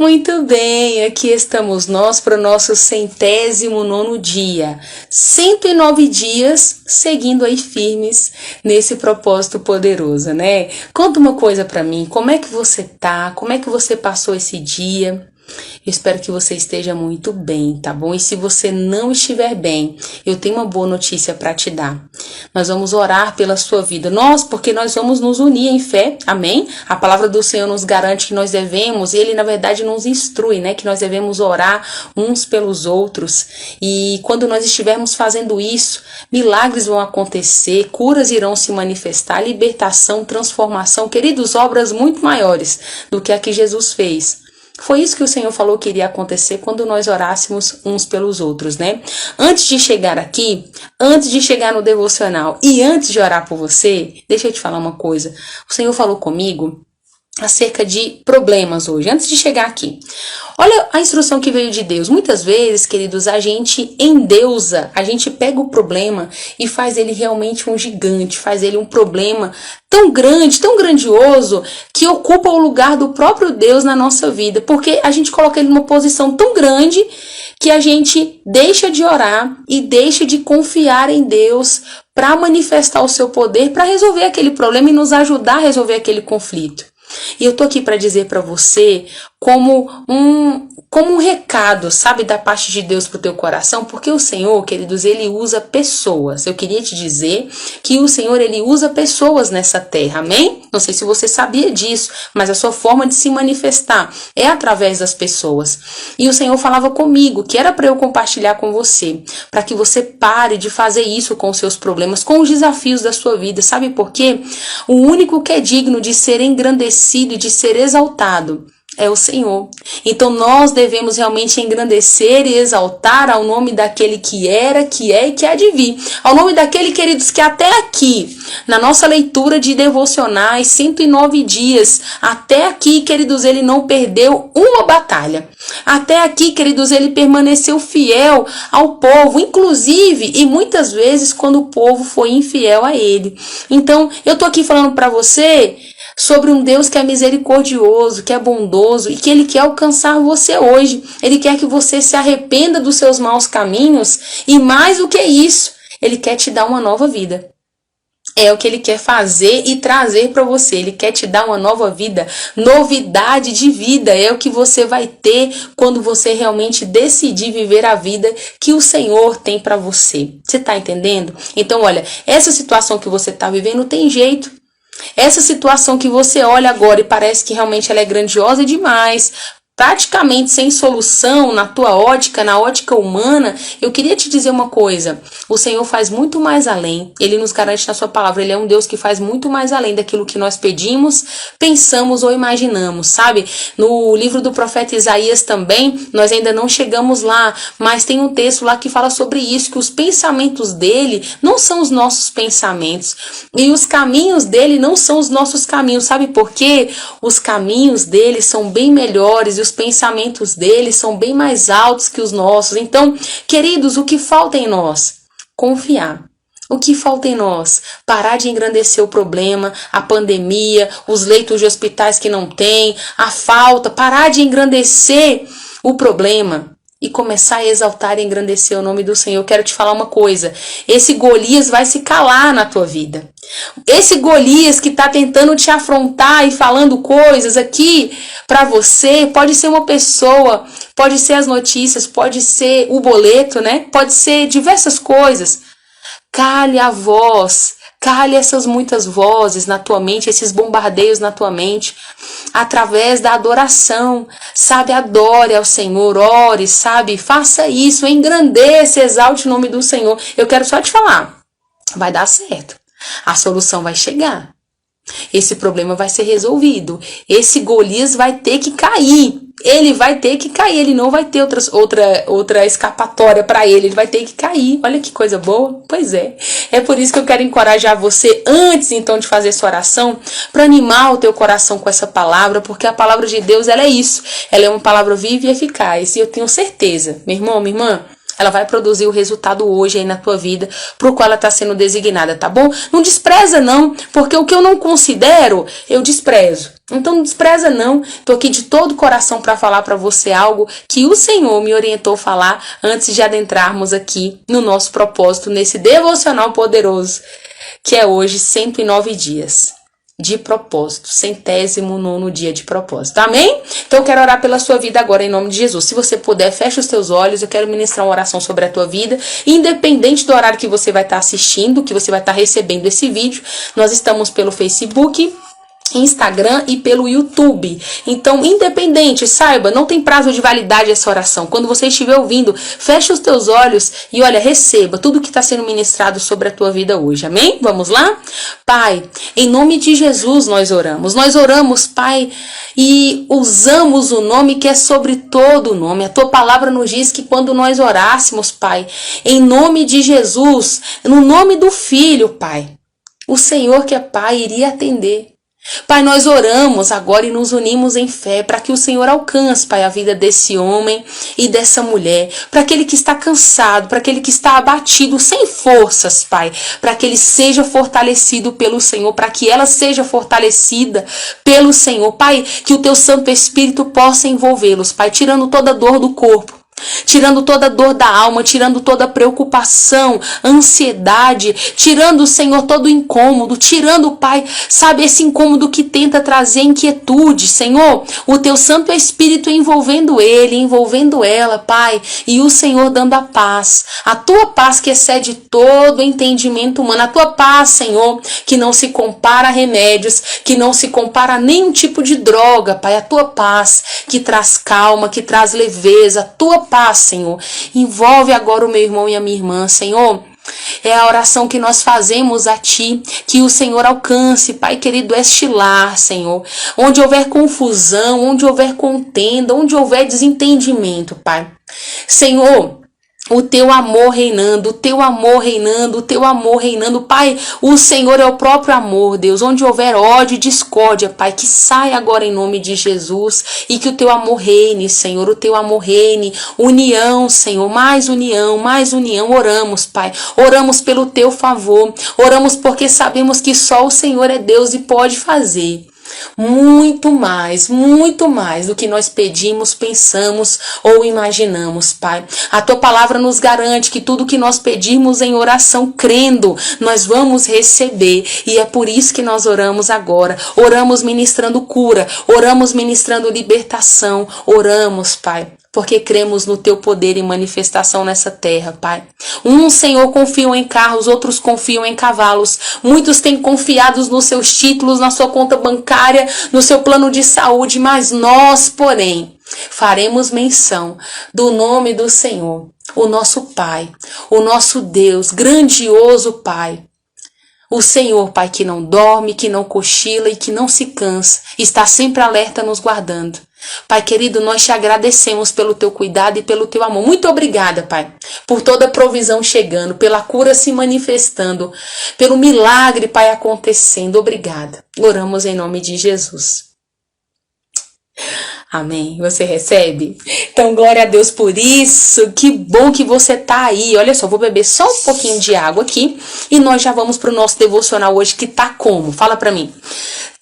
Muito bem, aqui estamos nós para o nosso 109º dia. 109 dias seguindo aí firmes nesse propósito poderoso, né? Conta uma coisa para mim, como é que você tá? Como é que você passou esse dia? Eu espero que você esteja muito bem, tá bom? E se você não estiver bem, eu tenho uma boa notícia para te dar. Nós vamos orar pela sua vida. Porque nós vamos nos unir em fé, amém? A palavra do Senhor nos garante que nós devemos, e Ele na verdade nos instrui, né? Que nós devemos orar uns pelos outros. E quando nós estivermos fazendo isso, milagres vão acontecer, curas irão se manifestar, libertação, transformação, queridos, obras muito maiores do que a que Jesus fez. Foi isso que o Senhor falou que iria acontecer quando nós orássemos uns pelos outros, né? Antes de chegar aqui, antes de chegar no devocional e antes de orar por você, deixa eu te falar uma coisa. O Senhor falou comigo acerca de problemas hoje, antes de chegar aqui. Olha a instrução que veio de Deus. Muitas vezes, queridos, a gente endeusa, a gente pega o problema e faz ele realmente um gigante, faz ele um problema tão grande, tão grandioso, que ocupa o lugar do próprio Deus na nossa vida, porque a gente coloca ele numa posição tão grande que a gente deixa de orar e deixa de confiar em Deus para manifestar o seu poder, para resolver aquele problema e nos ajudar a resolver aquele conflito. E eu tô aqui para dizer para você como um recado, sabe, da parte de Deus pro teu coração, porque o Senhor, queridos, Ele usa pessoas. Eu queria te dizer que o Senhor, Ele usa pessoas nessa terra, amém? Não sei se você sabia disso, mas a sua forma de se manifestar é através das pessoas. E o Senhor falava comigo que era para eu compartilhar com você, para que você pare de fazer isso com os seus problemas, com os desafios da sua vida. Sabe por quê? O único que é digno de ser engrandecido e de ser exaltado é o Senhor. Então nós devemos realmente engrandecer e exaltar ao nome daquele que era, que é e que há de vir. Ao nome daquele, queridos, que até aqui, na nossa leitura de devocionais, 109 dias, até aqui, queridos, ele não perdeu uma batalha. Até aqui, queridos, ele permaneceu fiel ao povo, inclusive, e muitas vezes, quando o povo foi infiel a ele. Então, eu tô aqui falando para você sobre um Deus que é misericordioso, que é bondoso e que Ele quer alcançar você hoje. Ele quer que você se arrependa dos seus maus caminhos e mais do que isso, Ele quer te dar uma nova vida. É o que Ele quer fazer e trazer para você. Ele quer te dar uma nova vida, novidade de vida. É o que você vai ter quando você realmente decidir viver a vida que o Senhor tem para você. Você está entendendo? Então, olha, essa situação que você está vivendo não tem jeito. Essa situação que você olha agora e parece que realmente ela é grandiosa demais, praticamente sem solução na tua ótica, na ótica humana, eu queria te dizer uma coisa, o Senhor faz muito mais além, Ele nos garante na sua palavra, Ele é um Deus que faz muito mais além daquilo que nós pedimos, pensamos ou imaginamos, sabe? No livro do profeta Isaías também, nós ainda não chegamos lá, mas tem um texto lá que fala sobre isso, que os pensamentos dele não são os nossos pensamentos, e os caminhos dele não são os nossos caminhos, sabe por quê? Os caminhos dele são bem melhores, e os pensamentos dele são bem mais altos que os nossos. Então, queridos, o que falta em nós? Confiar. O que falta em nós? Parar de engrandecer o problema, a pandemia, os leitos de hospitais que não tem, a falta, parar de engrandecer o problema e começar a exaltar e engrandecer o nome do Senhor. Eu quero te falar uma coisa, esse Golias vai se calar na tua vida. Esse Golias que está tentando te afrontar e falando coisas aqui para você, pode ser uma pessoa, pode ser as notícias, pode ser o boleto, né? Pode ser diversas coisas. Cale a voz, cale essas muitas vozes na tua mente, esses bombardeios na tua mente, através da adoração, sabe? Adore ao Senhor, ore, sabe? Faça isso, engrandeça, exalte o nome do Senhor. Eu quero só te falar, vai dar certo. A solução vai chegar. Esse problema vai ser resolvido. Esse Golias vai ter que cair. Ele vai ter que cair. Ele não vai ter outra escapatória para ele. Ele vai ter que cair. Olha que coisa boa. Pois é. É por isso que eu quero encorajar você, antes então de fazer essa oração, para animar o teu coração com essa palavra, porque a palavra de Deus, ela é isso. Ela é uma palavra viva e eficaz. E eu tenho certeza, meu irmão, minha irmã, ela vai produzir o resultado hoje aí na tua vida, pro qual ela está sendo designada, tá bom? Não despreza não, porque o que eu não considero, eu desprezo. Então não despreza não, tô aqui de todo o coração para falar para você algo que o Senhor me orientou a falar antes de adentrarmos aqui no nosso propósito, nesse devocional poderoso, que é hoje 109 dias de propósito, 109º dia de propósito, amém? Então eu quero orar pela sua vida agora em nome de Jesus. Se você puder, feche os teus olhos, eu quero ministrar uma oração sobre a tua vida, independente do horário que você vai estar assistindo, que você vai estar recebendo esse vídeo. Nós estamos pelo Facebook, Instagram e pelo YouTube. Então, independente, saiba, não tem prazo de validade essa oração. Quando você estiver ouvindo, feche os teus olhos e olha, receba tudo que está sendo ministrado sobre a tua vida hoje. Amém? Vamos lá? Pai, em nome de Jesus nós oramos. Nós oramos, Pai, e usamos o nome que é sobre todo o nome. A tua palavra nos diz que quando nós orássemos, Pai, em nome de Jesus, no nome do Filho, Pai, o Senhor que é Pai iria atender. Pai, nós oramos agora e nos unimos em fé para que o Senhor alcance, Pai, a vida desse homem e dessa mulher, para aquele que está cansado, para aquele que está abatido, sem forças, Pai, para que ele seja fortalecido pelo Senhor, para que ela seja fortalecida pelo Senhor, Pai, que o Teu Santo Espírito possa envolvê-los, Pai, tirando toda dor do corpo, tirando toda dor da alma, tirando toda preocupação, ansiedade, tirando, Senhor, todo incômodo, tirando, Pai, sabe, esse incômodo que tenta trazer inquietude, Senhor, o Teu Santo Espírito envolvendo ele, envolvendo ela, Pai, e o Senhor dando a paz, a Tua paz que excede todo entendimento humano, a Tua paz, Senhor, que não se compara a remédios, que não se compara a nenhum tipo de droga, Pai, a Tua paz que traz calma, que traz leveza, a Tua paz, Senhor, envolve agora o meu irmão e a minha irmã, Senhor. É a oração que nós fazemos a Ti, que o Senhor alcance, Pai querido, este lar, Senhor, onde houver confusão, onde houver contenda, onde houver desentendimento, Pai. Senhor, o Teu amor reinando, o Teu amor reinando, o Teu amor reinando, Pai, o Senhor é o próprio amor, Deus, onde houver ódio e discórdia, Pai, que saia agora em nome de Jesus, e que o Teu amor reine, Senhor, o Teu amor reine, união, Senhor, mais união, oramos, Pai, oramos pelo Teu favor, oramos porque sabemos que só o Senhor é Deus e pode fazer muito mais do que nós pedimos, pensamos ou imaginamos, Pai. A Tua palavra nos garante que tudo que nós pedirmos em oração, crendo, nós vamos receber, e é por isso que nós oramos agora, oramos ministrando cura, oramos ministrando libertação, oramos, Pai, porque cremos no Teu poder e manifestação nessa terra, Pai. Senhor, confiam em carros, outros confiam em cavalos. Muitos têm confiado nos seus títulos, na sua conta bancária, no seu plano de saúde, mas nós, porém, faremos menção do nome do Senhor, o nosso Pai, o nosso Deus, grandioso Pai. O Senhor, Pai, que não dorme, que não cochila e que não se cansa, está sempre alerta nos guardando. Pai querido, nós Te agradecemos pelo Teu cuidado e pelo Teu amor. Muito obrigada, Pai, por toda a provisão chegando, pela cura se manifestando, pelo milagre, Pai, acontecendo. Obrigada. Oramos em nome de Jesus. Amém. Você recebe? Então, glória a Deus por isso. Que bom que você tá aí. Olha só, vou beber só um pouquinho de água aqui e nós já vamos pro nosso devocional hoje, que tá como? Fala pra mim.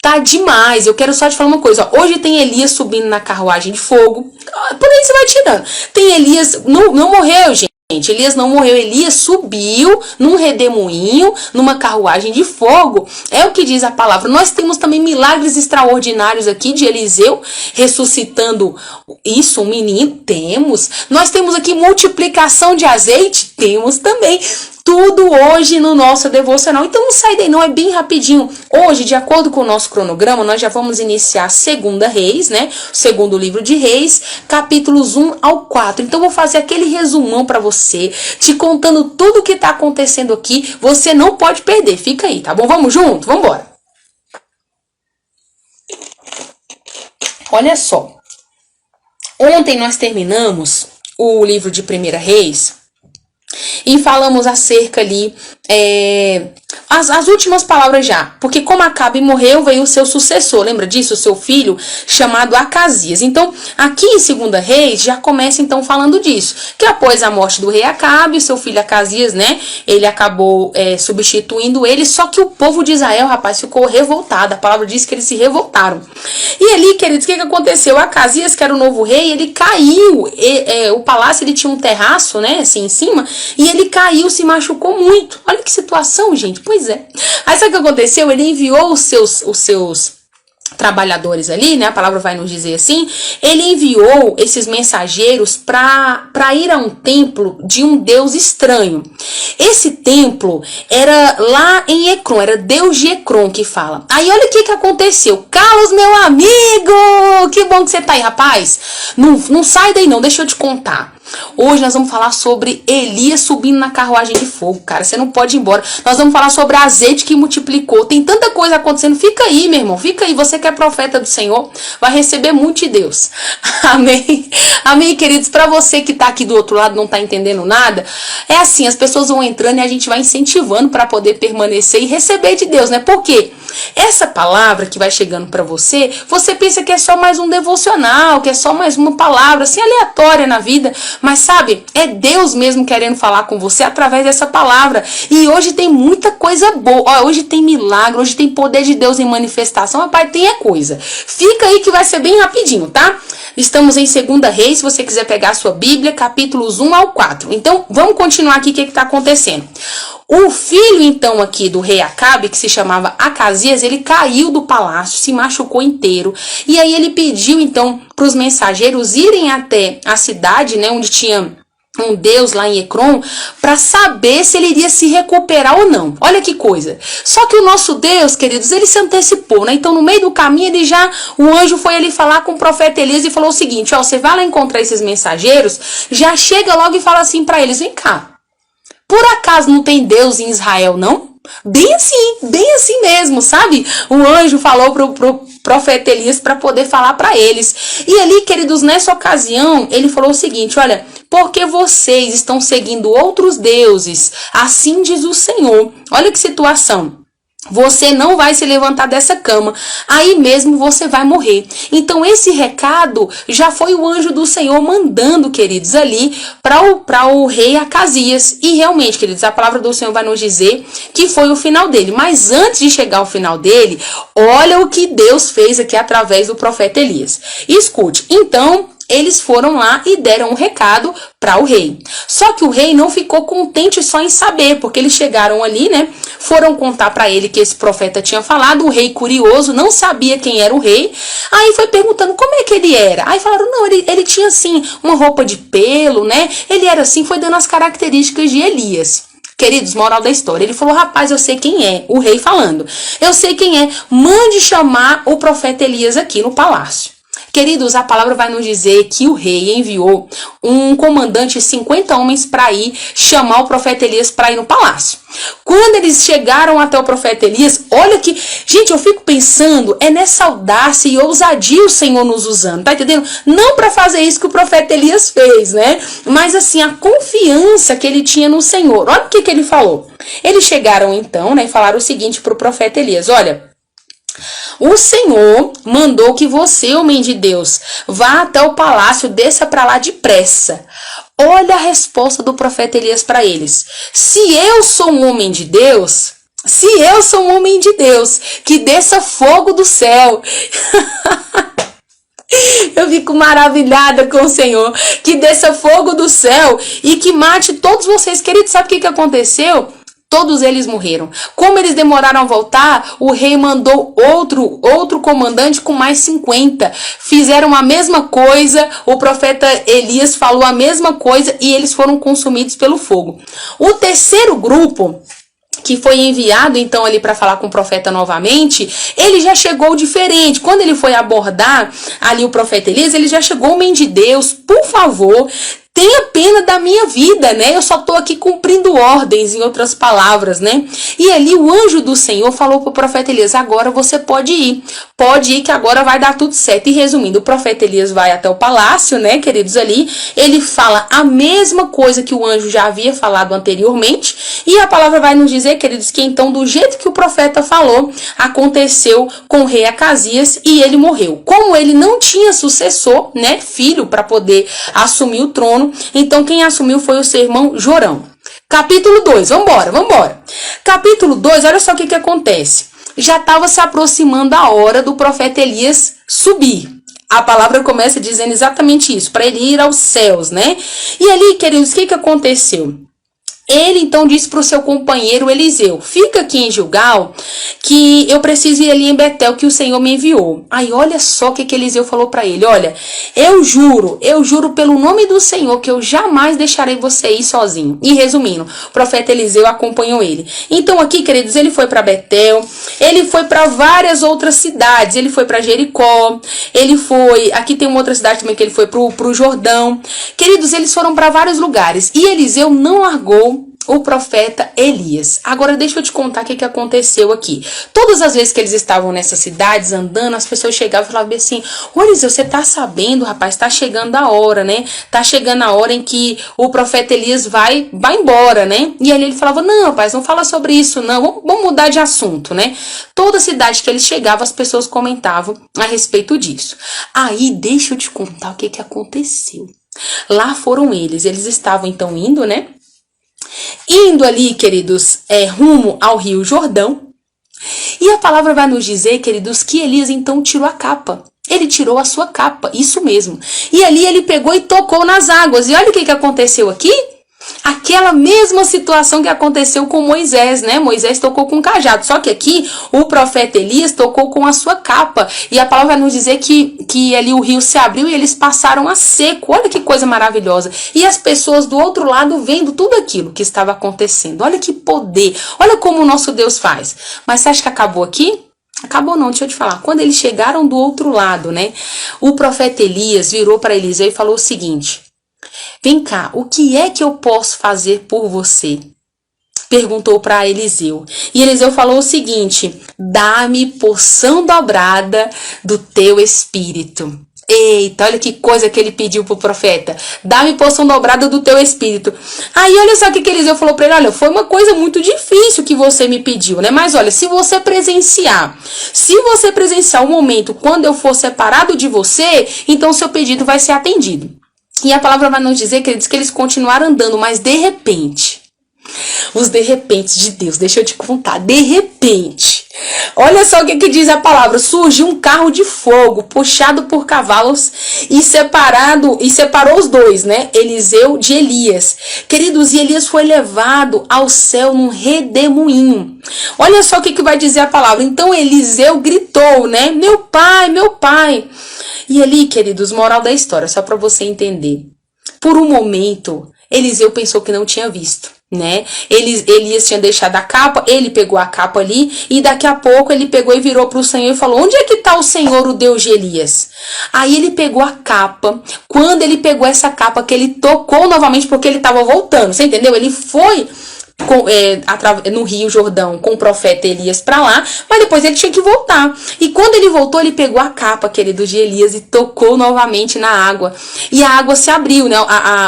Tá demais. Eu quero só te falar uma coisa. Ó. Hoje tem Elias subindo na carruagem de fogo. Por aí você vai tirando. Tem Elias, não morreu, gente. Elias não morreu, Elias subiu num redemoinho, numa carruagem de fogo. É o que diz a palavra. Nós temos também milagres extraordinários aqui de Eliseu ressuscitando um menino. Temos. Nós temos aqui multiplicação de azeite. Temos também. Tudo hoje no nosso devocional. Então não sai daí não, é bem rapidinho. Hoje, de acordo com o nosso cronograma, nós já vamos iniciar 2 Reis, né? O segundo livro de Reis, capítulos 1 ao 4. Então vou fazer aquele resumão para você, te contando tudo o que tá acontecendo aqui. Você não pode perder, fica aí, tá bom? Vamos junto? Vamos embora. Olha só. Ontem nós terminamos o livro de 1 Reis, e falamos acerca ali as últimas palavras já, porque como Acabe morreu, veio o seu sucessor, lembra disso? O seu filho, chamado Acasias. Então, aqui em 2 Reis, já começa então falando disso, que após a morte do rei Acabe, o seu filho Acasias, né, ele acabou substituindo ele, só que o povo de Israel, rapaz, ficou revoltado, a palavra diz que eles se revoltaram. E ali, queridos, o que aconteceu? Acasias, que era o novo rei, ele caiu, o palácio, ele tinha um terraço, né, assim, em cima, e ele caiu, se machucou muito. Olha que situação, gente. Pois é. Aí sabe o que aconteceu? Ele enviou os seus trabalhadores ali, né? A palavra vai nos dizer assim. Ele enviou esses mensageiros para ir a um templo de um deus estranho. Esse templo era lá em Ecrom, era Deus de Ecrom que fala. Aí olha o que aconteceu. Carlos, meu amigo! Que bom que você tá aí, rapaz. Não sai daí não, deixa eu te contar. Hoje nós vamos falar sobre Elias subindo na carruagem de fogo, cara. Você não pode ir embora. Nós vamos falar sobre azeite que multiplicou. Tem tanta coisa acontecendo. Fica aí, meu irmão. Fica aí. Você que é profeta do Senhor, vai receber muito de Deus. Amém? Amém, queridos? Para você que tá aqui do outro lado, não tá entendendo nada, é assim, as pessoas vão entrando e a gente vai incentivando para poder permanecer e receber de Deus, né? Por quê? Essa palavra que vai chegando para você, você pensa que é só mais um devocional, que é só mais uma palavra assim aleatória na vida, mas sabe, é Deus mesmo querendo falar com você através dessa palavra. E hoje tem muita coisa boa. Ó, hoje tem milagre, hoje tem poder de Deus em manifestação. Rapaz, tem coisa. Fica aí que vai ser bem rapidinho, tá? Estamos em 2 Reis, se você quiser pegar a sua Bíblia, capítulos 1 ao 4. Então, vamos continuar aqui o que está acontecendo. O filho, então, aqui do rei Acabe, que se chamava Acasias, ele caiu do palácio, se machucou inteiro. E aí ele pediu, então, para os mensageiros irem até a cidade, né, onde tinha um deus lá em Ecrom, para saber se ele iria se recuperar ou não. Olha que coisa. Só que o nosso Deus, queridos, ele se antecipou, né? Então, no meio do caminho, o anjo foi ali falar com o profeta Elias e falou o seguinte, ó, você vai lá encontrar esses mensageiros, já chega logo e fala assim para eles, vem cá. Por acaso não tem Deus em Israel, não? Bem assim mesmo, sabe? O anjo falou pro profeta Elias para poder falar para eles. E ali, queridos, nessa ocasião, ele falou o seguinte, olha, porque vocês estão seguindo outros deuses, assim diz o Senhor. Olha que situação. Você não vai se levantar dessa cama, aí mesmo você vai morrer. Então esse recado já foi o anjo do Senhor mandando, queridos, ali para o rei Acasias. E realmente, queridos, a palavra do Senhor vai nos dizer que foi o final dele. Mas antes de chegar ao final dele, olha o que Deus fez aqui através do profeta Elias. Escute, então eles foram lá e deram um recado para o rei. Só que o rei não ficou contente só em saber, porque eles chegaram ali, né? Foram contar para ele que esse profeta tinha falado. O rei, curioso, não sabia quem era o rei. Aí foi perguntando como é que ele era. Aí falaram, não, ele tinha assim uma roupa de pelo, né? Ele era assim, foi dando as características de Elias. Queridos, moral da história, ele falou, rapaz, eu sei quem é, o rei falando. Eu sei quem é, mande chamar o profeta Elias aqui no palácio. Queridos, a palavra vai nos dizer que o rei enviou um comandante, 50 homens, para ir chamar o profeta Elias para ir no palácio. Quando eles chegaram até o profeta Elias, olha que, gente, eu fico pensando, é nessa audácia e ousadia o Senhor nos usando, tá entendendo? Não para fazer isso que o profeta Elias fez, né? Mas assim, a confiança que ele tinha no Senhor. Olha o que ele falou. Eles chegaram então, né, e falaram o seguinte para o profeta Elias, olha, o Senhor mandou que você, homem de Deus, vá até o palácio, desça para lá depressa. Olha a resposta do profeta Elias para eles. Se eu sou um homem de Deus, que desça fogo do céu. Eu fico maravilhada com o Senhor, que desça fogo do céu e que mate todos vocês. Queridos, sabe o que aconteceu? Todos eles morreram. Como eles demoraram a voltar, o rei mandou outro comandante com mais 50. Fizeram a mesma coisa, o profeta Elias falou a mesma coisa e eles foram consumidos pelo fogo. O terceiro grupo, que foi enviado então ali para falar com o profeta novamente, ele já chegou diferente. Quando ele foi abordar ali o profeta Elias, ele já chegou, homem de Deus, por favor, tenha pena da minha vida, né? Eu só tô aqui cumprindo ordens, em outras palavras, né? E ali o anjo do Senhor falou pro profeta Elias, agora você pode ir que agora vai dar tudo certo. E resumindo, o profeta Elias vai até o palácio, né, queridos, ali, ele fala a mesma coisa que o anjo já havia falado anteriormente, e a palavra vai nos dizer, queridos, que então do jeito que o profeta falou, aconteceu com o rei Acasias e ele morreu. Como ele não tinha sucessor, né, filho, para poder assumir o trono, então quem assumiu foi o seu irmão Jorão. Capítulo 2, vambora. Capítulo 2, olha só o que acontece. Já estava se aproximando a hora do profeta Elias subir. A palavra começa dizendo exatamente isso, para ele ir aos céus, né? E ali, queridos, o que aconteceu? Ele então disse para o seu companheiro Eliseu, fica aqui em Gilgal, que eu preciso ir ali em Betel, que o Senhor me enviou. Aí olha só o que Eliseu falou para ele, olha, eu juro pelo nome do Senhor que eu jamais deixarei você ir sozinho. E resumindo, o profeta Eliseu acompanhou ele. Então aqui, queridos, ele foi para Betel, ele foi para várias outras cidades, ele foi para Jericó, ele foi, aqui tem uma outra cidade também que ele foi pro Jordão. Queridos, eles foram para vários lugares e Eliseu não largou o profeta Elias. Agora deixa eu te contar o que aconteceu aqui. Todas as vezes que eles estavam nessas cidades andando, as pessoas chegavam e falavam assim, ô Eliseu, você tá sabendo, rapaz, tá chegando a hora, né? Tá chegando a hora em que o profeta Elias vai embora, né? E aí ele falava, não, rapaz, não fala sobre isso, não, vamos mudar de assunto, né? Toda cidade que ele chegava, as pessoas comentavam a respeito disso. Aí deixa eu te contar o que aconteceu. Lá foram eles estavam então indo, né? Indo ali, queridos, rumo ao Rio Jordão. E a palavra vai nos dizer, queridos, que Elias então tirou a capa. Ele tirou a sua capa, isso mesmo. E ali ele pegou e tocou nas águas. E olha o que aconteceu aqui. Aquela mesma situação que aconteceu com Moisés, né? Moisés tocou com um cajado, só que aqui o profeta Elias tocou com a sua capa. E a palavra vai nos dizer que ali o rio se abriu e eles passaram a seco. Olha que coisa maravilhosa. E as pessoas do outro lado vendo tudo aquilo que estava acontecendo. Olha que poder, olha como o nosso Deus faz. Mas você acha que acabou aqui? Acabou não, deixa eu te falar. Quando eles chegaram do outro lado, né? O profeta Elias virou para Eliseu e falou o seguinte: vem cá, o que é que eu posso fazer por você? Perguntou para Eliseu. E Eliseu falou o seguinte: dá-me porção dobrada do teu espírito. Eita, olha que coisa que ele pediu pro profeta. Dá-me porção dobrada do teu espírito. Aí olha só o que Eliseu falou para ele. Olha, foi uma coisa muito difícil que você me pediu, né? Mas olha, se você presenciar o momento quando eu for separado de você, então seu pedido vai ser atendido. E a palavra vai nos dizer, queridos, que eles continuaram andando, mas de repente, os de repente de Deus, deixa eu te contar, de repente, olha só o que diz a palavra, surgiu um carro de fogo, puxado por cavalos e separou os dois, né, Eliseu de Elias. Queridos, e Elias foi levado ao céu num redemoinho. Olha só o que vai dizer a palavra, então Eliseu gritou, né, meu pai, meu pai. E ali, queridos, moral da história, só para você entender. Por um momento, Eliseu pensou que não tinha visto, né? Elias tinha deixado a capa, ele pegou a capa ali, e daqui a pouco ele pegou e virou para o Senhor e falou: onde é que está o Senhor, o Deus de Elias? Aí ele pegou a capa, quando ele pegou essa capa, que ele tocou novamente, porque ele estava voltando, você entendeu? Ele foi no Rio Jordão com o profeta Elias para lá, mas depois ele tinha que voltar. E quando ele voltou, ele pegou a capa, querido, de Elias e tocou novamente na água. E a água se abriu, né?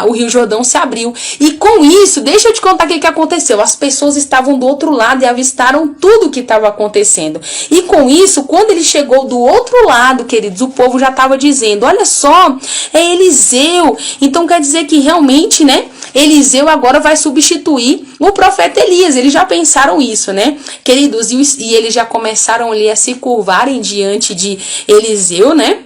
O Rio Jordão se abriu. E com isso, deixa eu te contar o que aconteceu. As pessoas estavam do outro lado e avistaram tudo o que estava acontecendo. E com isso, quando ele chegou do outro lado, queridos, o povo já estava dizendo: olha só, é Eliseu. Então quer dizer que realmente, né? Eliseu agora vai substituir o profeta Elias. Eles já pensaram isso, né? Queridos, e eles já começaram ali a se curvarem diante de Eliseu, né?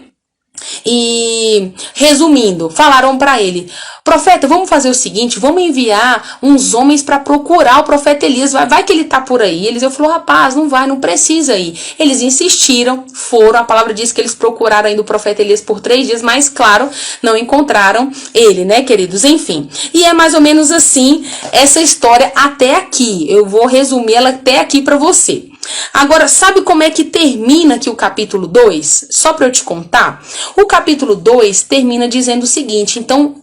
E resumindo, falaram para ele: profeta, vamos fazer o seguinte, vamos enviar uns homens para procurar o profeta Elias, vai que ele tá por aí. Eliseu falou: rapaz, não vai, não precisa ir. Eles insistiram, foram, a palavra diz que eles procuraram ainda o profeta Elias por 3 dias, mas claro, não encontraram ele, né, queridos? Enfim, e é mais ou menos assim essa história até aqui. Eu vou resumir ela até aqui para você. Agora, sabe como é que termina aqui o capítulo 2? Só para eu te contar. O capítulo 2 termina dizendo o seguinte: então,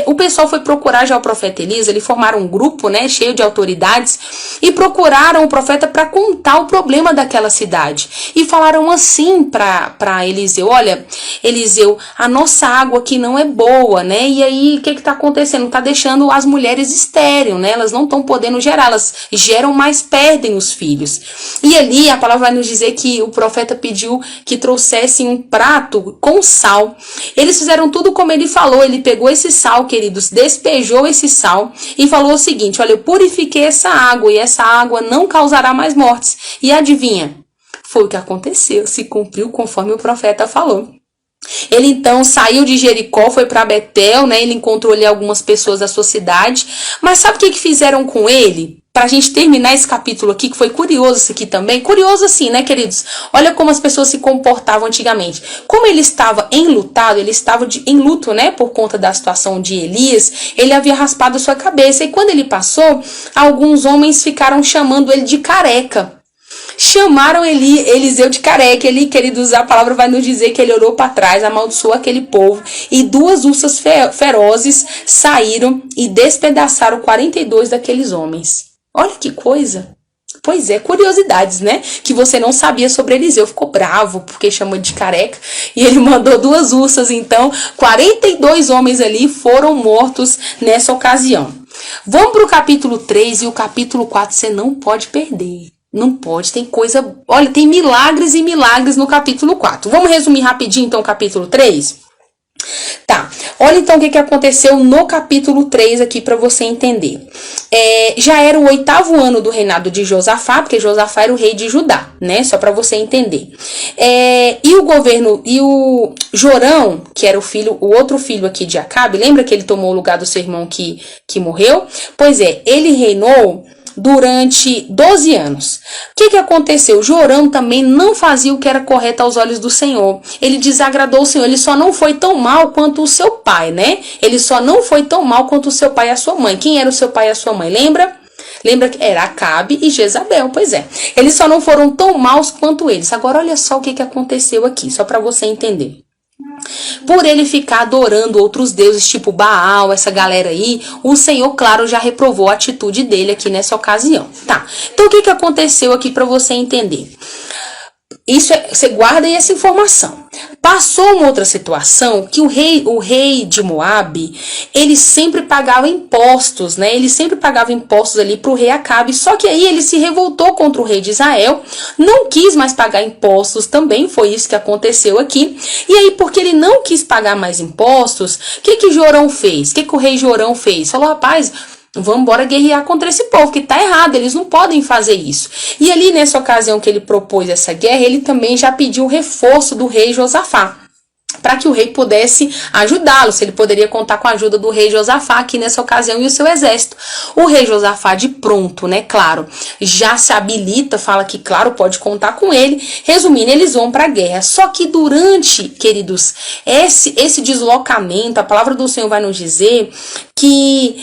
o pessoal foi procurar já o profeta Elias, eles formaram um grupo, né, cheio de autoridades, e procuraram o profeta para contar o problema daquela cidade. E falaram assim para Eliseu: olha, Eliseu, a nossa água aqui não é boa, né? E aí, o que está acontecendo? Está deixando as mulheres estéreis, né? Elas não estão podendo gerar, elas geram, mas perdem os filhos. E ali, a palavra vai nos dizer que o profeta pediu que trouxessem um prato com sal. Eles fizeram tudo como ele falou. Ele pegou esse sal, queridos, despejou esse sal e falou o seguinte: olha, eu purifiquei essa água e essa água não causará mais mortes. E adivinha? Foi o que aconteceu, se cumpriu conforme o profeta falou. Ele então saiu de Jericó, foi para Betel, né? Ele encontrou ali algumas pessoas da sua cidade. Mas sabe o que fizeram com ele? Pra gente terminar esse capítulo aqui, que foi curioso isso aqui também. Curioso assim, né, queridos? Olha como as pessoas se comportavam antigamente. Como ele estava enlutado, ele estava em luto, né, por conta da situação de Elias, ele havia raspado sua cabeça. E quando ele passou, alguns homens ficaram chamando ele de careca. Chamaram Eliseu de careca. Ele, queridos, a palavra vai nos dizer que ele olhou para trás, amaldiçoou aquele povo, e 2 ursas ferozes saíram e despedaçaram 42 daqueles homens. Olha que coisa. Pois é, curiosidades, né? Que você não sabia sobre Eliseu. Ficou bravo porque chamou de careca. E ele mandou 2 ursas. Então, 42 homens ali foram mortos nessa ocasião. Vamos para o capítulo 3 e o capítulo 4 você não pode perder. Não pode, tem coisa... Olha, tem milagres e milagres no capítulo 4. Vamos resumir rapidinho então o capítulo 3? Tá, olha então o que aconteceu no capítulo 3 aqui para você entender. Já era o 8º ano do reinado de Josafá, porque Josafá era o rei de Judá, né? Só para você entender. E o Jorão, que era o outro filho aqui de Acabe, lembra que ele tomou o lugar do seu irmão que morreu? Pois é, ele reinou durante 12 anos. O que aconteceu? Jorão também não fazia o que era correto aos olhos do Senhor. Ele desagradou o Senhor. Ele só não foi tão mal quanto o seu pai, né? Ele só não foi tão mal quanto o seu pai e a sua mãe. Quem era o seu pai e a sua mãe? Lembra? Lembra que era Acabe e Jezabel, pois é. Eles só não foram tão maus quanto eles. Agora olha só o que aconteceu aqui, só para você entender. Por ele ficar adorando outros deuses, tipo Baal, essa galera aí, o Senhor, claro, já reprovou a atitude dele aqui nessa ocasião. Tá, então o que aconteceu aqui para você entender? Você guarda aí essa informação. Passou uma outra situação que o rei de Moabe, ele sempre pagava impostos, né? Ele sempre pagava impostos ali para o rei Acabe, só que aí ele se revoltou contra o rei de Israel, não quis mais pagar impostos também, foi isso que aconteceu aqui. E aí, porque ele não quis pagar mais impostos, o que Jorão fez? O que o rei Jorão fez? Falou: rapaz, vamos embora guerrear contra esse povo, que tá errado, eles não podem fazer isso. E ali, nessa ocasião que ele propôs essa guerra, ele também já pediu o reforço do rei Josafá, para que o rei pudesse ajudá-lo, se ele poderia contar com a ajuda do rei Josafá aqui nessa ocasião e o seu exército. O rei Josafá, de pronto, né, claro, já se habilita, fala que, claro, pode contar com ele. Resumindo, eles vão para a guerra. Só que durante, queridos, esse deslocamento, a palavra do Senhor vai nos dizer que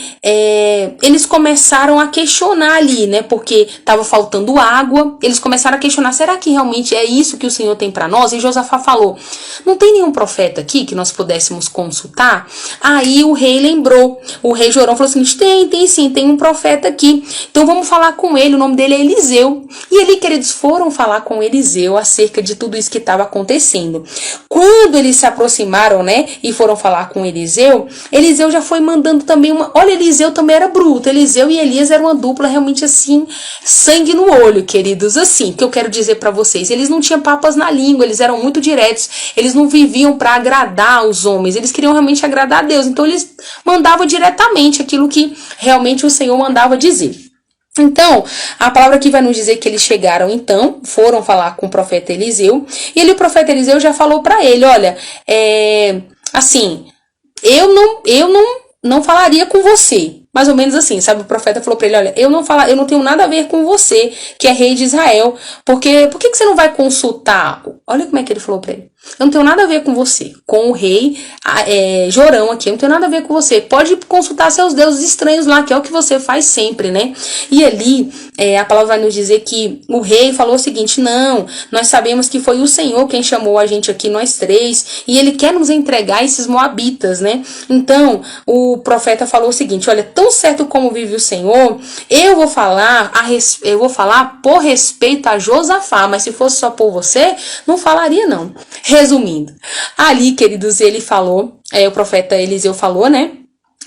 eles começaram a questionar ali, né, porque estava faltando água. Eles começaram a questionar: será que realmente é isso que o Senhor tem para nós? E Josafá falou: não tem nenhum profeta aqui que nós pudéssemos consultar? Aí o rei lembrou, o rei Jorão falou assim: tem sim, tem um profeta aqui, então vamos falar com ele, o nome dele é Eliseu. E ali, queridos, foram falar com Eliseu acerca de tudo isso que estava acontecendo. Quando eles se aproximaram, né, e foram falar com Eliseu, Eliseu já foi mandando também olha, Eliseu também era bruto, Eliseu e Elias eram uma dupla realmente assim, sangue no olho, queridos, assim, que eu quero dizer para vocês, eles não tinham papas na língua, eles eram muito diretos, eles não viviam para agradar os homens, eles queriam realmente agradar a Deus, então eles mandavam diretamente aquilo que realmente o Senhor mandava dizer. Então, a palavra aqui vai nos dizer que eles chegaram, então, foram falar com o profeta Eliseu, e ele, o profeta Eliseu já falou para ele: olha, assim, eu não falaria com você. Mais ou menos assim, sabe? O profeta falou para ele: olha, eu não tenho nada a ver com você, que é rei de Israel, porque por que você não vai consultar? Olha como é que ele falou para ele: Eu não tenho nada a ver com você, com o rei Jorão aqui, eu não tenho nada a ver com você. Pode consultar seus deuses estranhos lá, que é o que você faz sempre, né? E ali, a palavra vai nos dizer que o rei falou o seguinte: não, nós sabemos que foi o Senhor quem chamou a gente aqui, nós três, e ele quer nos entregar esses moabitas, né? Então, o profeta falou o seguinte: olha, tão certo como vive o Senhor, eu vou falar por respeito a Josafá, mas se fosse só por você, não falaria não. Resumindo, ali, queridos, ele falou, o profeta Eliseu falou, né,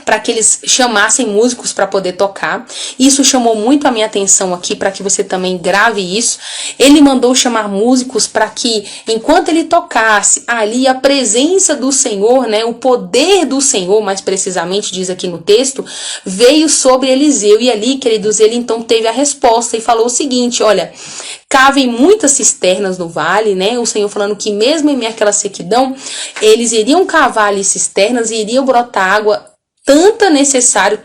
para que eles chamassem músicos para poder tocar. Isso chamou muito a minha atenção aqui, para que você também grave isso. Ele mandou chamar músicos para que, enquanto ele tocasse ali, a presença do Senhor, né, o poder do Senhor, mais precisamente diz aqui no texto, veio sobre Eliseu. E ali, queridos, ele então teve a resposta e falou o seguinte: olha, cavem muitas cisternas no vale, né? O Senhor falando que mesmo em meio àquela sequidão, eles iriam cavar ali cisternas e iriam brotar água tanto necessário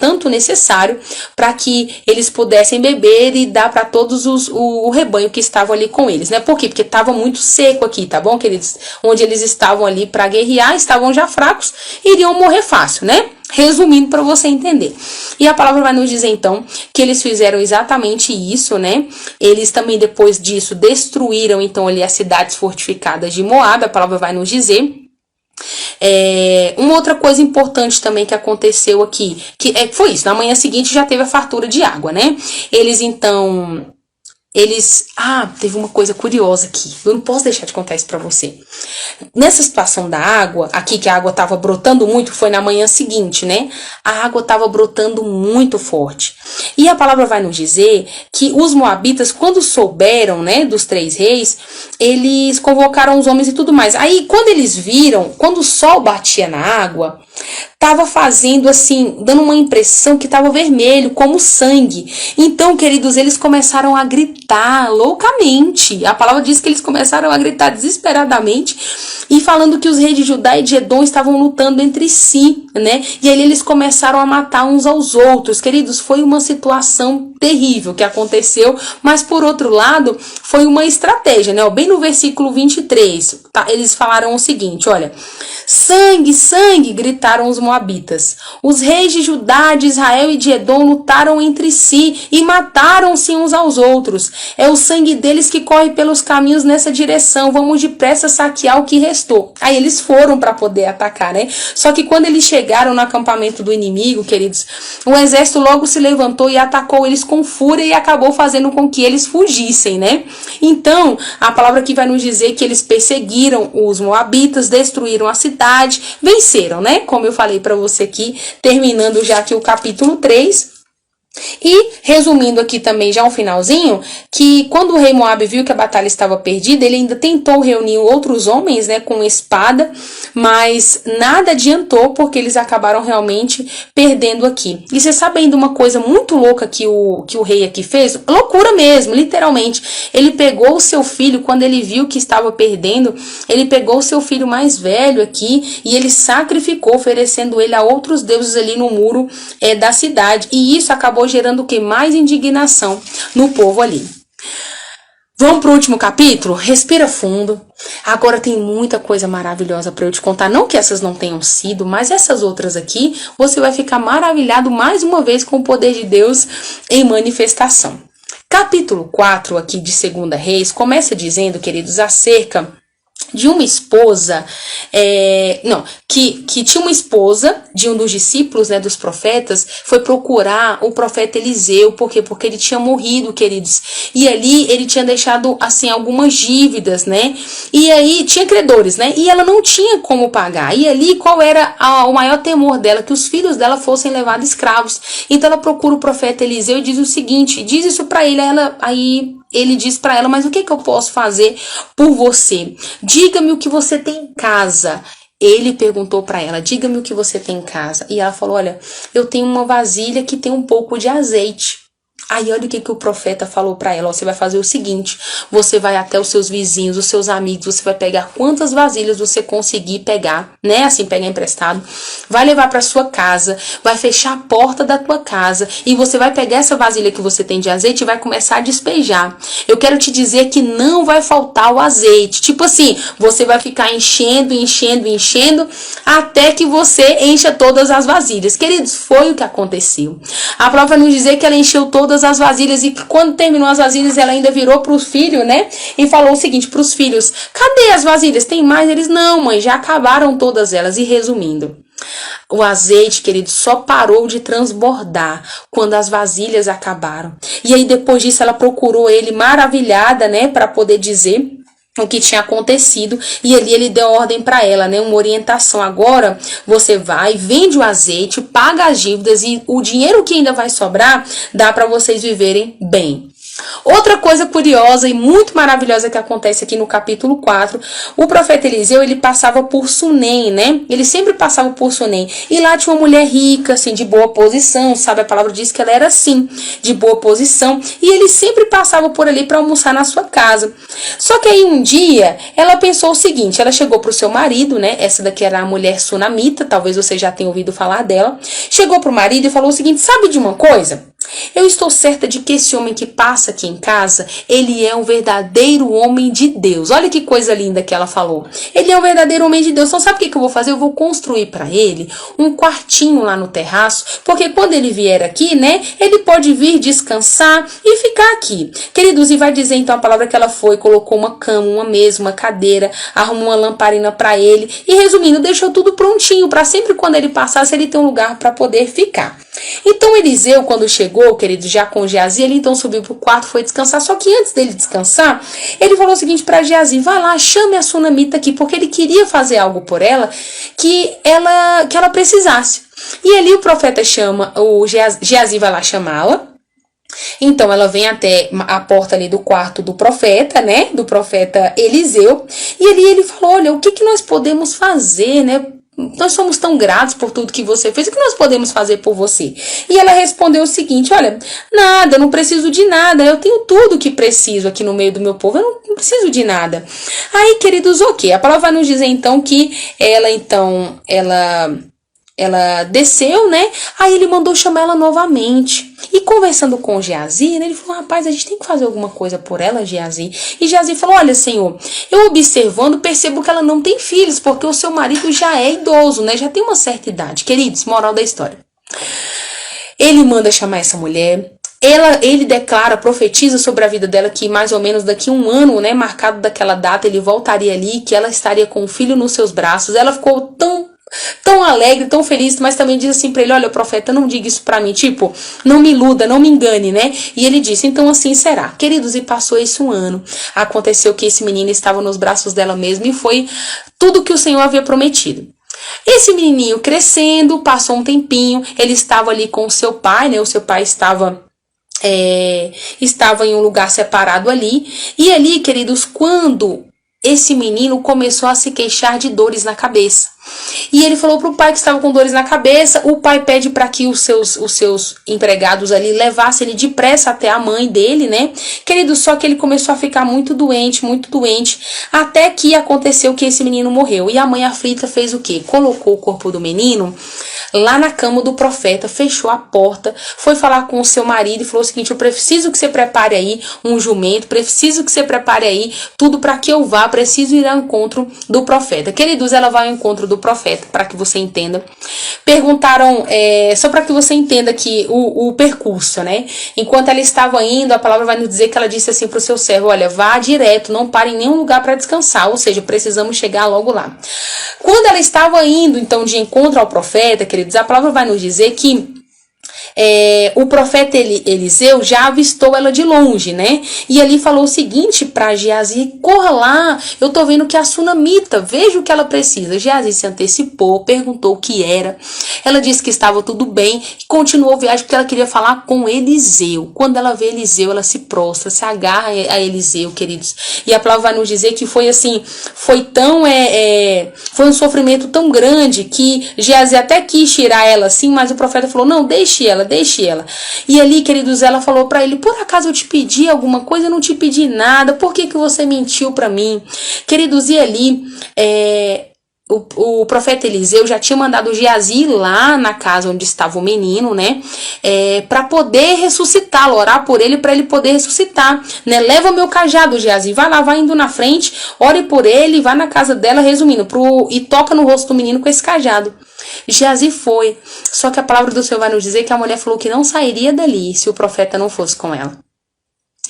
para que eles pudessem beber e dar para todos o rebanho que estavam ali com eles, né? Por quê? Porque estava muito seco aqui, tá bom, queridos? Onde eles estavam ali para guerrear, estavam já fracos, iriam morrer fácil, né? Resumindo para você entender. E a palavra vai nos dizer então que eles fizeram exatamente isso, né? Eles também depois disso destruíram então ali as cidades fortificadas de Moabe. A palavra vai nos dizer. Uma outra coisa importante também que aconteceu aqui, foi isso, na manhã seguinte já teve a fartura de água, né? Teve uma coisa curiosa aqui, eu não posso deixar de contar isso pra você. Nessa situação da água, aqui que a água tava brotando muito, foi na manhã seguinte, né? A água tava brotando muito forte. E a palavra vai nos dizer que os moabitas, quando souberam, né, dos 3 reis, eles convocaram os homens e tudo mais. Aí, quando eles viram, quando o sol batia na água, tava fazendo assim, dando uma impressão que tava vermelho, como sangue. Então, queridos, eles começaram a gritar loucamente. A palavra diz que eles começaram a gritar desesperadamente e falando que os reis de Judá e de Edom estavam lutando entre si, né? E aí eles começaram a matar uns aos outros. Queridos, foi uma situação terrível que aconteceu, mas por outro lado, foi uma estratégia, né? Bem no versículo 23, tá? Eles falaram o seguinte, olha: sangue, sangue, gritaram os moabitas. Os reis de Judá, de Israel e de Edom lutaram entre si e mataram-se uns aos outros. É o sangue deles que corre pelos caminhos nessa direção. Vamos depressa saquear o que restou. Aí eles foram para poder atacar, né? Só que quando eles chegaram no acampamento do inimigo, queridos, o exército logo se levantou e atacou eles com fúria e acabou fazendo com que eles fugissem, né? Então, a palavra aqui vai nos dizer que eles perseguiram os moabitas, destruíram a cidade, venceram, né? Como eu falei para você aqui, terminando já aqui o capítulo 3. E, resumindo aqui também já um finalzinho, que quando o rei Moabe viu que a batalha estava perdida, ele ainda tentou reunir outros homens, né, com espada, mas nada adiantou, porque eles acabaram realmente perdendo aqui. E você sabendo uma coisa muito louca que o rei aqui fez? Loucura mesmo, literalmente. Ele pegou o seu filho, quando ele viu que estava perdendo, ele pegou o seu filho mais velho aqui e ele sacrificou, oferecendo ele a outros deuses ali no muro da cidade. E isso acabou gerando o que? Mais indignação no povo ali. Vamos para o último capítulo? Respira fundo. Agora tem muita coisa maravilhosa para eu te contar. Não que essas não tenham sido, mas essas outras aqui, você vai ficar maravilhado mais uma vez com o poder de Deus em manifestação. Capítulo 4 aqui de 2 Reis começa dizendo, queridos, acerca de uma esposa, que tinha uma esposa de um dos discípulos, né, dos profetas, foi procurar o profeta Eliseu. Por quê? Porque ele tinha morrido, queridos. E ali ele tinha deixado, assim, algumas dívidas, né? E aí tinha credores, né? E ela não tinha como pagar. E ali qual era o maior temor dela? Que os filhos dela fossem levados escravos. Então ela procura o profeta Eliseu e diz o seguinte, diz isso pra ele. Aí ele diz para ela: mas o que eu posso fazer por você? Diga-me o que você tem em casa. Ele perguntou para ela: diga-me o que você tem em casa. E ela falou: olha, eu tenho uma vasilha que tem um pouco de azeite. Aí olha o que o profeta falou para ela, ó, você vai fazer o seguinte, você vai até os seus vizinhos, os seus amigos, você vai pegar quantas vasilhas você conseguir pegar, né, assim, pegar emprestado, vai levar para sua casa, vai fechar a porta da tua casa e você vai pegar essa vasilha que você tem de azeite e vai começar a despejar. Eu quero te dizer que não vai faltar o azeite, tipo assim, você vai ficar enchendo, até que você encha todas as vasilhas. Queridos, foi o que aconteceu. A prova nos dizer que ela encheu todas as vasilhas e que quando terminou as vasilhas ela ainda virou para os filhos, né? E falou o seguinte para os filhos: cadê as vasilhas? Tem mais? Eles: não, mãe, já acabaram todas elas. E resumindo, o azeite, querido, só parou de transbordar quando as vasilhas acabaram. E aí depois disso ela procurou ele maravilhada, né, para poder dizer o que tinha acontecido, e ali ele deu ordem para ela, né, uma orientação. Agora você vai, vende o azeite, paga as dívidas e o dinheiro que ainda vai sobrar dá para vocês viverem bem. Outra coisa curiosa e muito maravilhosa que acontece aqui no capítulo 4, o profeta Eliseu, ele passava por Sunem, né? Ele sempre passava por Sunem. E lá tinha uma mulher rica, assim, de boa posição, sabe? A palavra diz que ela era assim, de boa posição. E ele sempre passava por ali para almoçar na sua casa. Só que aí um dia, ela pensou o seguinte, ela chegou pro seu marido, né? Essa daqui era a mulher sunamita, talvez você já tenha ouvido falar dela. Chegou pro marido e falou o seguinte: sabe de uma coisa? Eu estou certa de que esse homem que passa aqui em casa, ele é um verdadeiro homem de Deus. Olha que coisa linda que ela falou. Ele é um verdadeiro homem de Deus. Então sabe o que eu vou fazer? Eu vou construir para ele um quartinho lá no terraço, porque quando ele vier aqui, né, ele pode vir descansar e ficar aqui. Queridos, e vai dizer então a palavra que ela foi, colocou uma cama, uma mesa, uma cadeira, arrumou uma lamparina para ele e, resumindo, deixou tudo prontinho para sempre quando ele passasse, ele ter um lugar para poder ficar. Então Eliseu, quando chegou, querido, já com Geazi, ele então subiu pro quarto, foi descansar. Só que antes dele descansar, ele falou o seguinte para Geazi: vai lá, chame a sunamita aqui, porque ele queria fazer algo por ela que ela precisasse. E ali o profeta chama, o Geazi vai lá chamá-la. Então ela vem até a porta ali do quarto do profeta, né, do profeta Eliseu, e ali ele falou: olha, o que nós podemos fazer, né? Nós somos tão gratos por tudo que você fez. O que nós podemos fazer por você? E ela respondeu o seguinte: olha, nada, eu não preciso de nada. Eu tenho tudo que preciso aqui no meio do meu povo. Eu não preciso de nada. Aí, queridos, ok. A palavra vai nos dizer então que ela desceu, né? Aí ele mandou chamar ela novamente. E conversando com Geazi, né, ele falou: rapaz, a gente tem que fazer alguma coisa por ela, Geazi. E Geazi falou: olha, Senhor, eu observando percebo que ela não tem filhos, porque o seu marido já é idoso, né? Já tem uma certa idade. Queridos, moral da história. Ele manda chamar essa mulher. Ele declara, profetiza sobre a vida dela que mais ou menos daqui a um ano, né, marcado daquela data, ele voltaria ali, que ela estaria com o filho nos seus braços. Ela ficou tão alegre, tão feliz, mas também diz assim pra ele: olha, profeta, não diga isso pra mim, tipo, não me iluda, não me engane, né? E ele disse: então assim será. Queridos, e passou esse um ano. Aconteceu que esse menino estava nos braços dela mesmo e foi tudo que o Senhor havia prometido. Esse menininho crescendo, passou um tempinho, ele estava ali com o seu pai, né? O seu pai estava em um lugar separado ali. E ali, queridos, quando esse menino começou a se queixar de dores na cabeça. E ele falou pro pai que estava com dores na cabeça. O pai pede para que os seus empregados ali levassem ele depressa até a mãe dele, né? Querido, só que ele começou a ficar muito doente, até que aconteceu que esse menino morreu. E a mãe aflita fez o quê? Colocou o corpo do menino lá na cama do profeta, fechou a porta, foi falar com o seu marido e falou o seguinte: eu preciso que você prepare aí um jumento, preciso que você prepare aí tudo para que eu vá, preciso ir ao encontro do profeta. Queridos, ela vai ao encontro do profeta, para que você entenda. Perguntaram, só para que você entenda aqui o percurso, né? Enquanto ela estava indo, a palavra vai nos dizer que ela disse assim para o seu servo: olha, vá direto, não pare em nenhum lugar para descansar, ou seja, precisamos chegar logo lá. Quando ela estava indo, então, de encontro ao profeta, queridos, a palavra vai nos dizer que o profeta Eliseu já avistou ela de longe, né? E ali falou o seguinte para Geazi: corra lá, eu tô vendo que a sunamita, veja o que ela precisa. Geazi se antecipou, perguntou o que era. Ela disse que estava tudo bem e continuou a viagem porque ela queria falar com Eliseu. Quando ela vê Eliseu, ela se prostra, se agarra a Eliseu, queridos. E a palavra vai nos dizer que foi assim, foi um sofrimento tão grande que Geazi até quis tirar ela assim, mas o profeta falou: não, deixe ela. ela, deixe ela. E ali, queridos, ela falou pra ele, por acaso eu te pedi alguma coisa? Eu não te pedi nada, por que você mentiu pra mim? Queridos, e ali, o profeta Eliseu já tinha mandado Geazi ir lá na casa onde estava o menino, né? Para poder ressuscitá-lo, orar por ele para ele poder ressuscitar, né? Leva o meu cajado, Geazi, vai lá, vai indo na frente, ore por ele, vai na casa dela, resumindo, e toca no rosto do menino com esse cajado. Geazi foi, só que a palavra do Senhor vai nos dizer que a mulher falou que não sairia dali se o profeta não fosse com ela.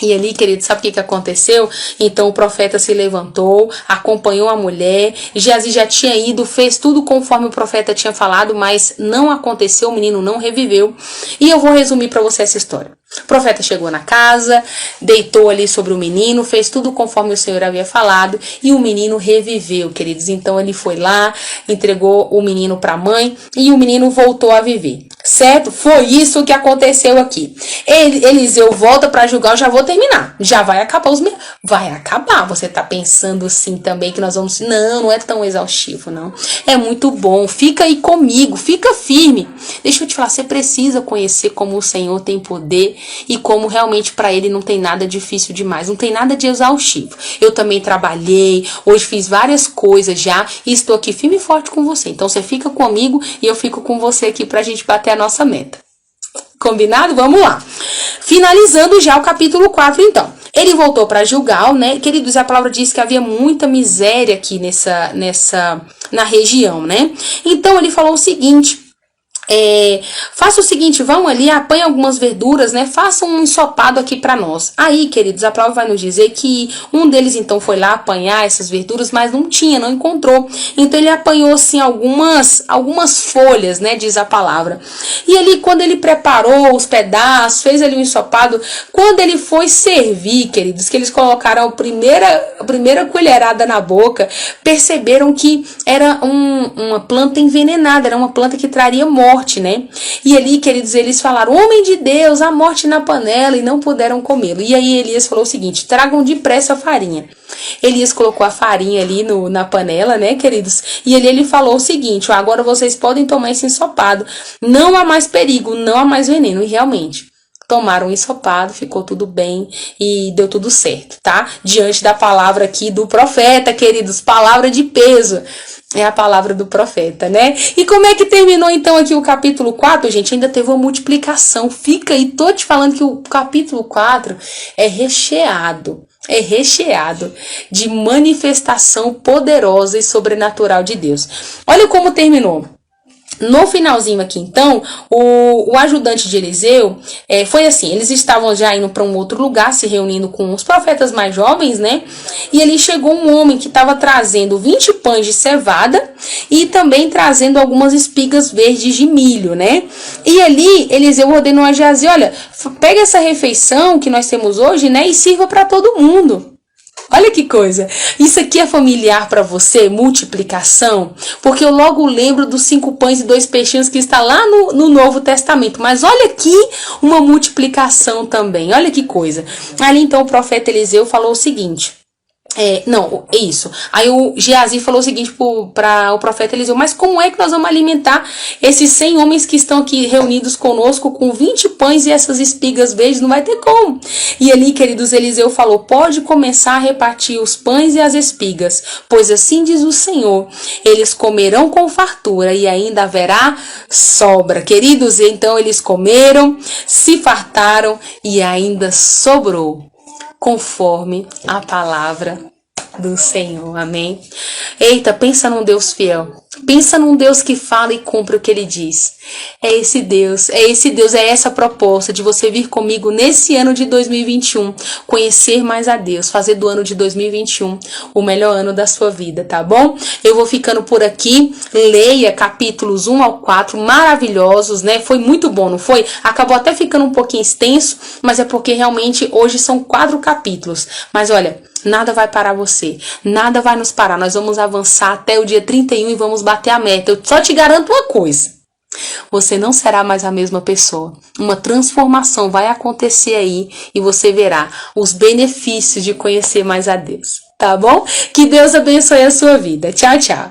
E ali, querido, sabe o que aconteceu? Então o profeta se levantou, acompanhou a mulher, Geazi já tinha ido, fez tudo conforme o profeta tinha falado, mas não aconteceu, o menino não reviveu. E eu vou resumir para você essa história. O profeta chegou na casa, deitou ali sobre o menino, fez tudo conforme o Senhor havia falado e o menino reviveu, queridos. Então ele foi lá, entregou o menino para a mãe e o menino voltou a viver. Certo? Foi isso que aconteceu aqui. Eliseu volta para julgar, eu já vou terminar. Já vai acabar os meses. Vai acabar. Você tá pensando assim também que nós vamos... Não é tão exaustivo, não. É muito bom. Fica aí comigo, fica firme. Deixa eu te falar, você precisa conhecer como o Senhor tem poder e como realmente para ele não tem nada difícil demais, não tem nada de exaustivo. Eu também trabalhei, hoje fiz várias coisas já e estou aqui firme e forte com você. Então você fica comigo e eu fico com você aqui pra gente bater a nossa meta. Combinado? Vamos lá. Finalizando já o capítulo 4, então. Ele voltou para Gilgal, né? Queridos, a palavra diz que havia muita miséria aqui na região, né? Então ele falou o seguinte... faça o seguinte, vão ali, apanha algumas verduras, né? Faça um ensopado aqui para nós. Aí, queridos, a palavra vai nos dizer que um deles então foi lá apanhar essas verduras, mas não encontrou. Então ele apanhou assim algumas folhas, né? Diz a palavra. E ali, quando ele preparou os pedaços, fez ali um ensopado, quando ele foi servir, queridos, que eles colocaram a primeira colherada na boca, perceberam que era uma planta envenenada, era uma planta que traria morte, né? E ali, queridos, eles falaram, homem de Deus, a morte na panela, e não puderam comê-lo. E aí Elias falou o seguinte, tragam depressa a farinha. Elias colocou a farinha ali na panela, né, queridos? E ele falou o seguinte, agora vocês podem tomar esse ensopado, não há mais perigo, não há mais veneno. E realmente, tomaram um ensopado, ficou tudo bem e deu tudo certo, tá? Diante da palavra aqui do profeta, queridos, palavra de peso. É a palavra do profeta, né? E como é que terminou então aqui o capítulo 4, gente? Ainda teve uma multiplicação. Fica aí, tô te falando que o capítulo 4 é recheado de manifestação poderosa e sobrenatural de Deus. Olha como terminou. No finalzinho aqui, então, o ajudante de Eliseu, foi assim, eles estavam já indo para um outro lugar, se reunindo com os profetas mais jovens, né? E ali chegou um homem que estava trazendo 20 pães de cevada e também trazendo algumas espigas verdes de milho, né? E ali, Eliseu ordenou a Geazi, olha, pega essa refeição que nós temos hoje, né? E sirva para todo mundo. Olha que coisa, isso aqui é familiar para você, multiplicação? Porque eu logo lembro dos 5 pães e 2 peixinhos que está lá no Novo Testamento. Mas olha aqui uma multiplicação também, olha que coisa. Ali então o profeta Eliseu falou o seguinte... isso. Aí o Geazi falou o seguinte para o profeta Eliseu, mas como é que nós vamos alimentar esses 100 homens que estão aqui reunidos conosco com 20 pães e essas espigas verdes? Não vai ter como. E ali, queridos, Eliseu falou, pode começar a repartir os pães e as espigas, pois assim diz o Senhor, eles comerão com fartura e ainda haverá sobra. Queridos, então eles comeram, se fartaram e ainda sobrou, conforme a palavra do Senhor, amém? Eita, pensa num Deus fiel, pensa num Deus que fala e cumpre o que Ele diz. É esse Deus, é essa proposta de você vir comigo nesse ano de 2021, conhecer mais a Deus, fazer do ano de 2021 o melhor ano da sua vida, tá bom? Eu vou ficando por aqui, leia capítulos 1 ao 4, maravilhosos, né? Foi muito bom, não foi? Acabou até ficando um pouquinho extenso, mas é porque realmente hoje são 4 capítulos, mas olha, nada vai parar você, nada vai nos parar, nós vamos avançar até o dia 31 e vamos bater a meta. Eu só te garanto uma coisa, você não será mais a mesma pessoa, uma transformação vai acontecer aí e você verá os benefícios de conhecer mais a Deus, tá bom? Que Deus abençoe a sua vida, tchau, tchau.